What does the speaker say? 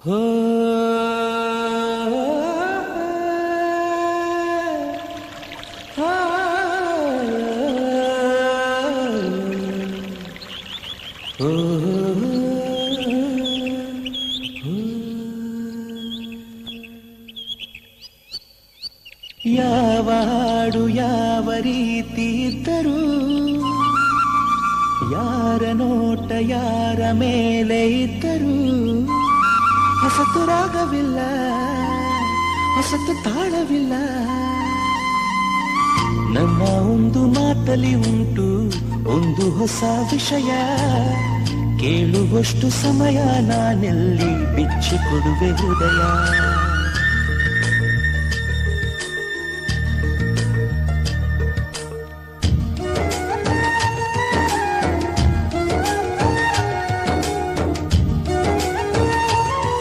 ಹೋ ಯಾವ ಹಾಡು ಯಾವ ರೀತಿ ಇದ್ದರೂ, ಯಾರ ನೋಟ ಯಾರ ಮೇಲೆ ಇದ್ದರೂ, ಹೊಸತು ರಾಗವಿಲ್ಲ, ಹೊಸತು ತಾಳವಿಲ್ಲ. ನಮ್ಮ ಒಂದು ಮಾತಲಿ ಉಂಟು ಒಂದು ಹೊಸ ವಿಷಯ, ಕೇಳುವಷ್ಟು ಸಮಯ ನಾನೆಲ್ಲಿ ಬಿಚ್ಚಿಕೊಡುವೆ ಹೃದಯ.